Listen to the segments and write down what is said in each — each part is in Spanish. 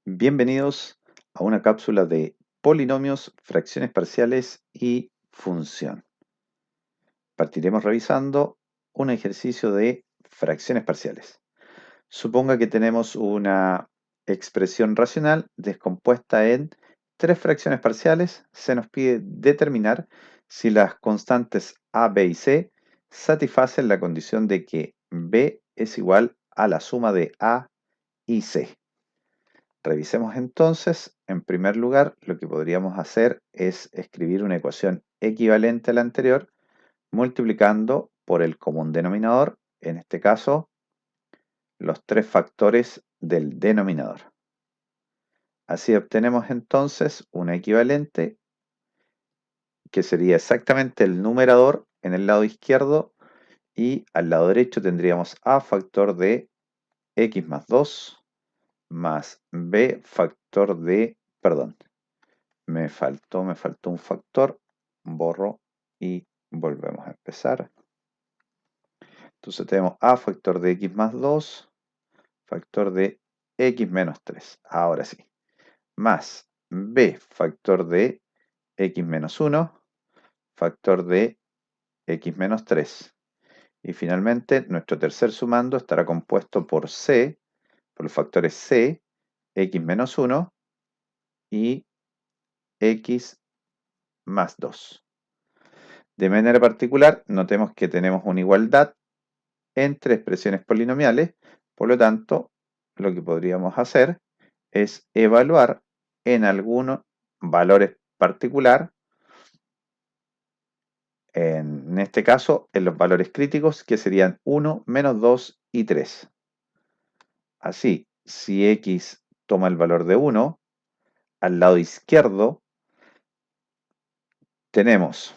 Bienvenidos a una cápsula de polinomios, fracciones parciales y función. Partiremos revisando un ejercicio de fracciones parciales. Suponga que tenemos una expresión racional descompuesta en tres fracciones parciales. Se nos pide determinar si las constantes a, b y c satisfacen la condición de que b es igual a la suma de a y c. Revisemos entonces, en primer lugar, lo que podríamos hacer es escribir una ecuación equivalente a la anterior, multiplicando por el común denominador, en este caso, los tres factores del denominador. Así obtenemos entonces una equivalente, que sería exactamente el numerador en el lado izquierdo, y al lado derecho tendríamos a factor de x más 2 más b factor de, perdón, me faltó un factor, borro y volvemos a empezar. Entonces tenemos a factor de x más 2, factor de x menos 3, ahora sí, más b factor de x menos 1, factor de x menos 3. Y finalmente nuestro tercer sumando estará compuesto por c, por los factores c, x menos 1 y x más 2. De manera particular, notemos que tenemos una igualdad entre expresiones polinomiales, por lo tanto, lo que podríamos hacer es evaluar en algunos valores particular, en este caso, en los valores críticos, que serían 1, menos 2 y 3. Así, si x toma el valor de 1, al lado izquierdo tenemos,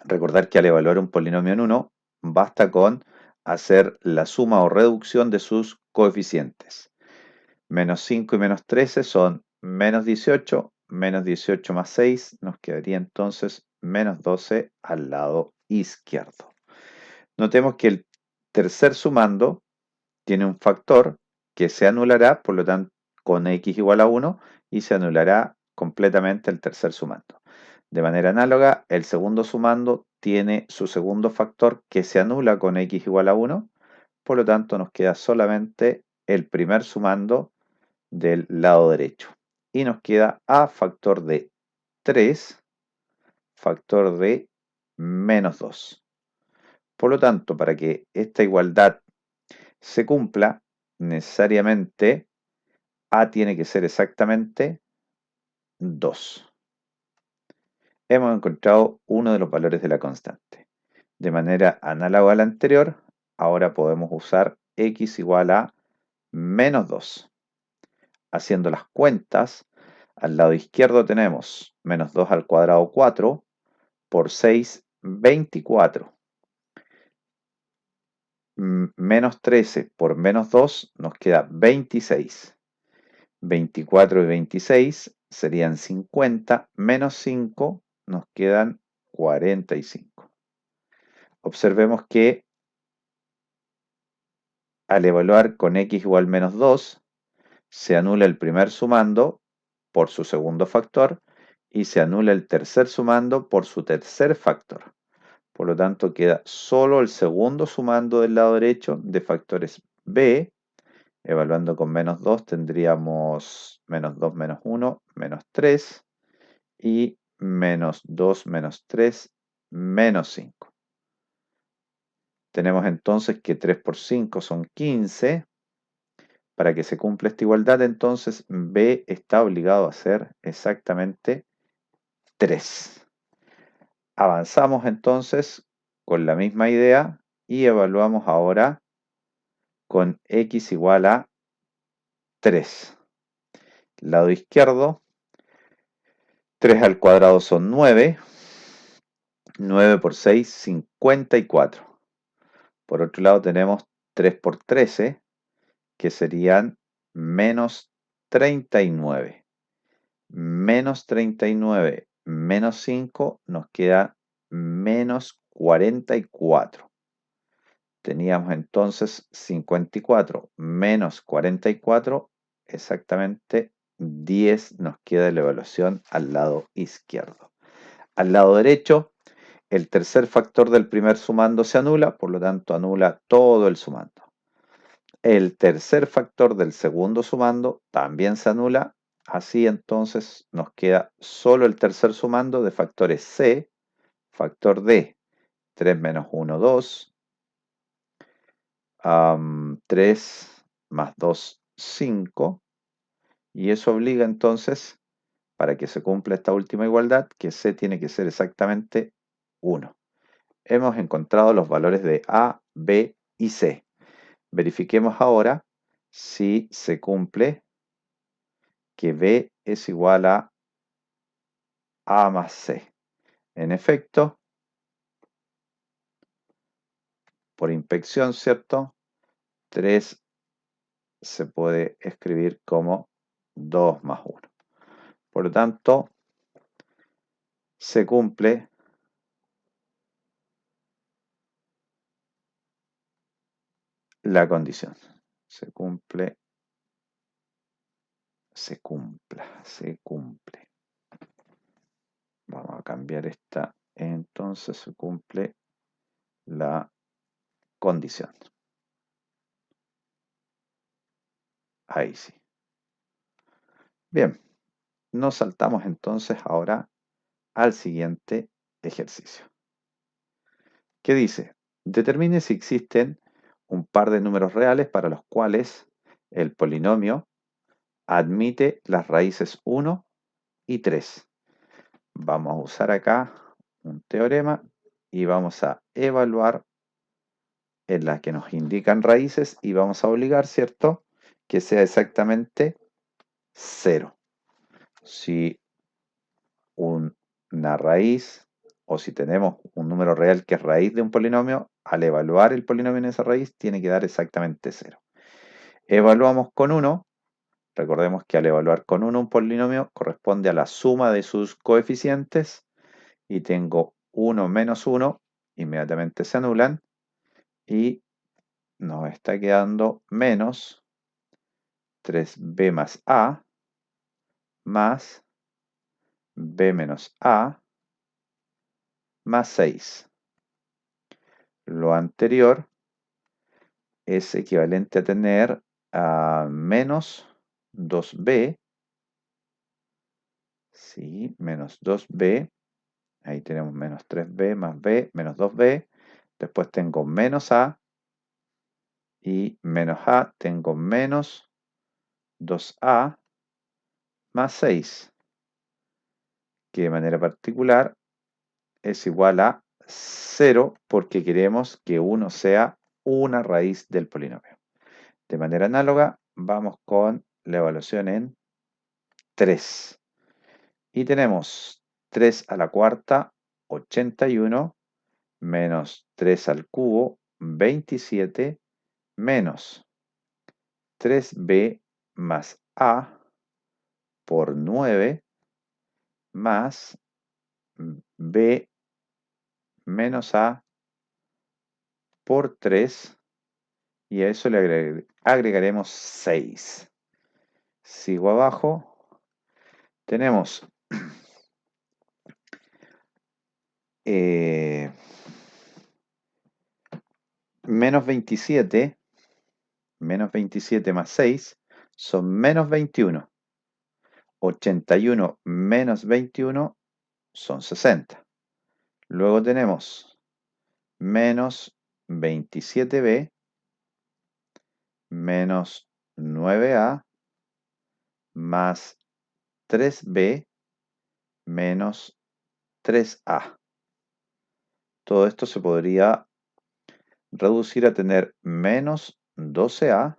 recordar que al evaluar un polinomio en 1, basta con hacer la suma o reducción de sus coeficientes. Menos 5 y menos 13 son menos 18 más 6 nos quedaría entonces menos 12 al lado izquierdo. Notemos que el tercer sumando tiene un factor que se anulará, por lo tanto, con x igual a 1 y se anulará completamente el tercer sumando. De manera análoga, el segundo sumando tiene su segundo factor que se anula con x igual a 1, por lo tanto nos queda solamente el primer sumando del lado derecho. Y nos queda a factor de 3, factor de menos 2. Por lo tanto, para que esta igualdad se cumpla, necesariamente a tiene que ser exactamente 2. Hemos encontrado uno de los valores de la constante. De manera análoga a la anterior, ahora podemos usar x igual a menos 2. Haciendo las cuentas, al lado izquierdo tenemos menos 2 al cuadrado 4, por 6, 24. Menos 13 por menos 2 nos queda 26. 24 y 26 serían 50, menos 5 nos quedan 45. Observemos que al evaluar con x igual menos 2, se anula el primer sumando por su segundo factor y se anula el tercer sumando por su tercer factor. Por lo tanto, queda solo el segundo sumando del lado derecho de factores b. Evaluando con menos 2 tendríamos menos 2 menos 1, menos 3 y menos 2 menos 3, menos 5. Tenemos entonces que 3 por 5 son 15. Para que se cumpla esta igualdad, entonces b está obligado a ser exactamente 3. Avanzamos entonces con la misma idea y evaluamos ahora con x igual a 3. Lado izquierdo, 3 al cuadrado son 9. 9 por 6, 54. Por otro lado tenemos 3 por 13, que serían menos 39. Menos 39 menos 5 nos queda menos 44. Teníamos entonces 54 menos 44 exactamente 10 nos queda la evaluación al lado izquierdo. Al lado derecho, el tercer factor del primer sumando se anula, por lo tanto anula todo el sumando. El tercer factor del segundo sumando también se anula, así entonces nos queda solo el tercer sumando de factores C, factor D, 3 menos 1, 2, 3 más 2, 5, y eso obliga entonces, para que se cumpla esta última igualdad, que C tiene que ser exactamente 1. Hemos encontrado los valores de A, B y C. Verifiquemos ahora si se cumple que B es igual a A más C. En efecto, por inspección, ¿cierto? 3 se puede escribir como 2 más 1. Por lo tanto, se cumple la condición. Se cumple, se cumple. Vamos a cambiar esta. Entonces se cumple la condición. Ahí sí. Bien, nos saltamos entonces ahora al siguiente ejercicio. ¿Qué dice? Determine si existen un par de números reales para los cuales el polinomio admite las raíces 1 y 3. Vamos a usar acá un teorema y vamos a evaluar en las que nos indican raíces y vamos a obligar, ¿cierto?, que sea exactamente 0. Si una raíz o si tenemos un número real que es raíz de un polinomio, al evaluar el polinomio en esa raíz tiene que dar exactamente 0. Evaluamos con 1. Recordemos que al evaluar con 1 un polinomio corresponde a la suma de sus coeficientes y tengo 1 menos 1, inmediatamente se anulan y nos está quedando menos 3b más a más b menos a más 6. Lo anterior es equivalente a tener a menos 2b, ¿sí? Menos 2b, ahí tenemos menos 3b más b, menos 2b, después tengo menos a, y menos a tengo menos 2a más 6, que de manera particular es igual a 0 porque queremos que 1 sea una raíz del polinomio. De manera análoga, vamos con la evaluación en 3. Y tenemos 3 a la cuarta, 81, menos 3 al cubo, 27, menos 3b más a por 9, más b menos a por 3, y a eso le agregaremos 6. Sigo abajo, tenemos menos 27 más 6 son menos 21. 81 menos 21 son 60. Luego tenemos menos 27b menos 9a más 3b menos 3a. Todo esto se podría reducir a tener menos 12a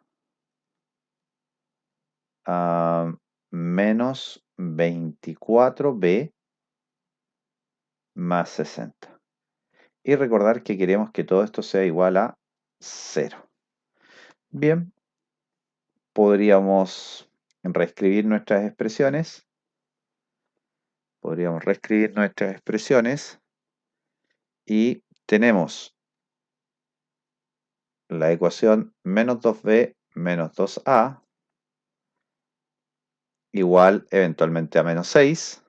a menos 24b más 60. Y recordar que queremos que todo esto sea igual a 0. Bien, podríamos reescribir nuestras expresiones. Y tenemos la ecuación menos 2b menos 2a igual eventualmente a menos 6.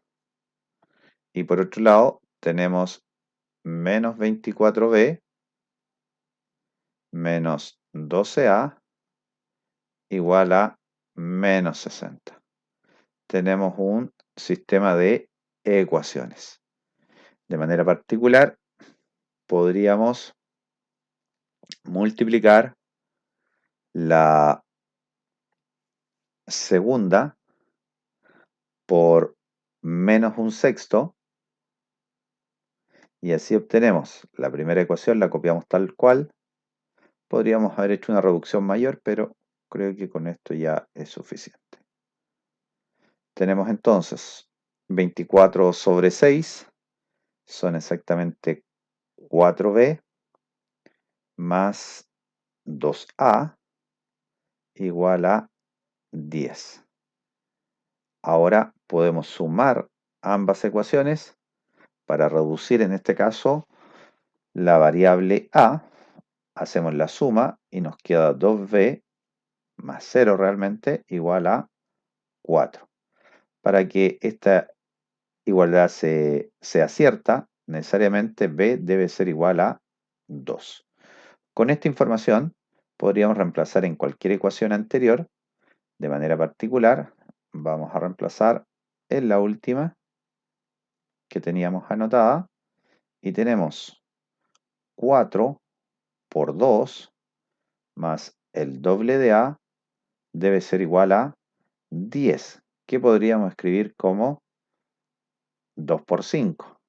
Y por otro lado tenemos menos 24b menos 12a igual a menos 60. Tenemos un sistema de ecuaciones. De manera particular, podríamos multiplicar la segunda por menos un sexto y así obtenemos la primera ecuación, la copiamos tal cual. Podríamos haber hecho una reducción mayor, pero creo que con esto ya es suficiente. Tenemos entonces 24 sobre 6 son exactamente 4b más 2a igual a 10. Ahora podemos sumar ambas ecuaciones para reducir en este caso la variable a. Hacemos la suma y nos queda 2b más 0 realmente igual a 4. Para que esta igualdad sea cierta, necesariamente b debe ser igual a 2. Con esta información podríamos reemplazar en cualquier ecuación anterior. De manera particular, vamos a reemplazar en la última que teníamos anotada y tenemos 4 por 2 más el doble de a debe ser igual a 10, que podríamos escribir como 2 por 5.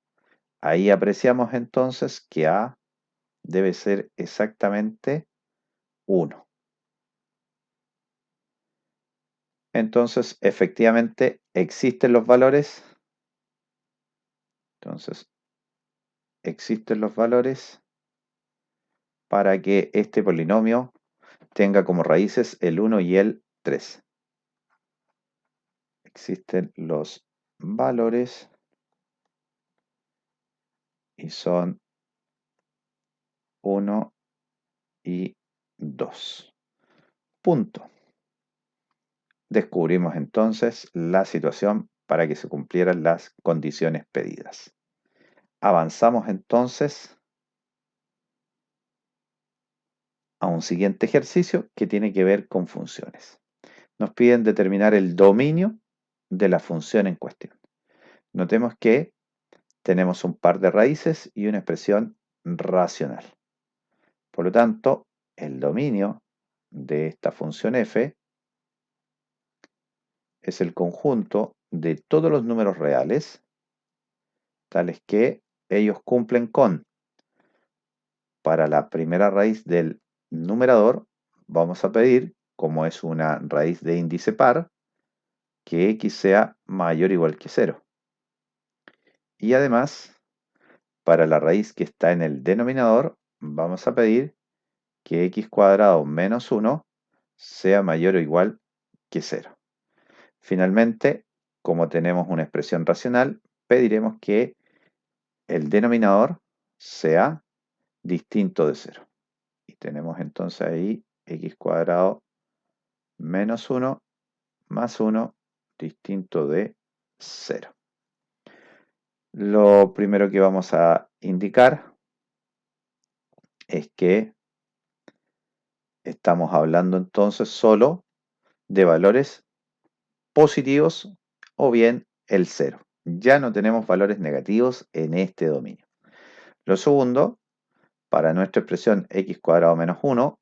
Ahí apreciamos entonces que a debe ser exactamente 1. Entonces, efectivamente, existen los valores. Entonces, existen los valores para que este polinomio tenga como raíces el 1 y el 3. Existen los valores y son 1 y 2. Punto. Descubrimos entonces la situación para que se cumplieran las condiciones pedidas. Avanzamos entonces a un siguiente ejercicio que tiene que ver con funciones. Nos piden determinar el dominio de la función en cuestión. Notemos que tenemos un par de raíces y una expresión racional. Por lo tanto, el dominio de esta función f es el conjunto de todos los números reales, tales que ellos cumplen con, para la primera raíz del numerador, vamos a pedir, como es una raíz de índice par, que x sea mayor o igual que 0. Y además, para la raíz que está en el denominador, vamos a pedir que x cuadrado menos 1 sea mayor o igual que 0. Finalmente, como tenemos una expresión racional, pediremos que el denominador sea distinto de 0. Y tenemos entonces ahí x cuadrado menos 1 más 1 distinto de 0. Lo primero que vamos a indicar es que estamos hablando entonces solo de valores positivos o bien el 0. Ya no tenemos valores negativos en este dominio. Lo segundo, para nuestra expresión x cuadrado menos 1,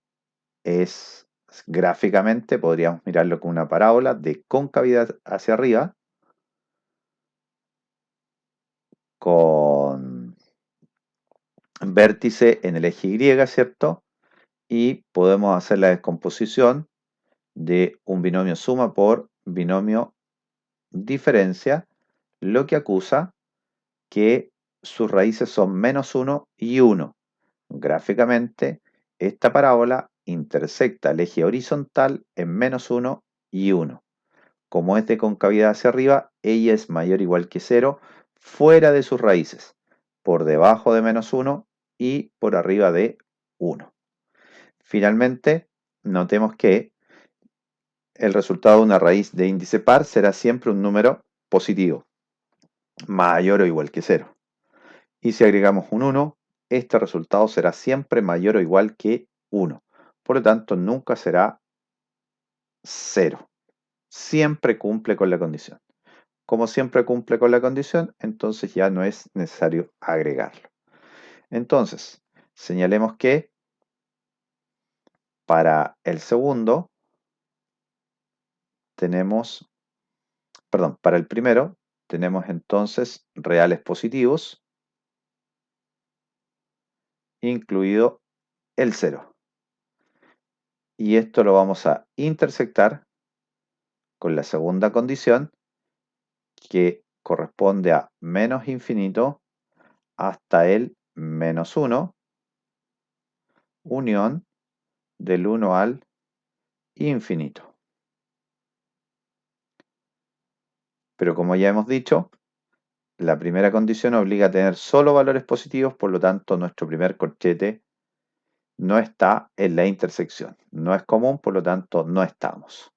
es gráficamente, podríamos mirarlo con una parábola de concavidad hacia arriba, con vértice en el eje Y, ¿cierto? Y podemos hacer la descomposición de un binomio suma por binomio diferencia, lo que acusa que sus raíces son menos 1 y 1. Gráficamente, esta parábola intersecta el eje horizontal en menos 1 y 1. Como es de concavidad hacia arriba, ella es mayor o igual que 0 fuera de sus raíces, por debajo de menos 1 y por arriba de 1. Finalmente, notemos que el resultado de una raíz de índice par será siempre un número positivo, mayor o igual que 0. Y si agregamos un 1, este resultado será siempre mayor o igual que 1. Por lo tanto, nunca será 0. Siempre cumple con la condición. Como siempre cumple con la condición, entonces ya no es necesario agregarlo. Entonces, señalemos que para el segundo tenemos, perdón, para el primero tenemos entonces reales positivos, incluido el 0. Y esto lo vamos a intersectar con la segunda condición, que corresponde a menos infinito hasta el menos 1, unión del 1 al infinito. Pero como ya hemos dicho, la primera condición obliga a tener solo valores positivos, por lo tanto nuestro primer corchete no está en la intersección. No es común, por lo tanto no estamos.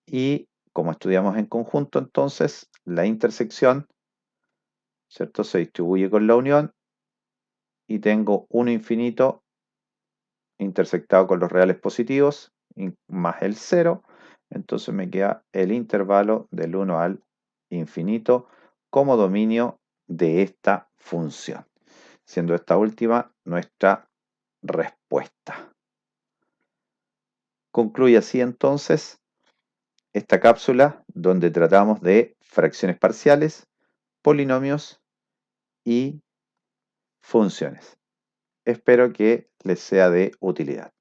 Y como estudiamos en conjunto, entonces la intersección, ¿cierto?, se distribuye con la unión y tengo 1 infinito intersectado con los reales positivos más el 0. Entonces me queda el intervalo del 1 al infinito como dominio de esta función, siendo esta última nuestra respuesta. Concluye así entonces esta cápsula donde tratamos de fracciones parciales, polinomios y funciones. Espero que les sea de utilidad.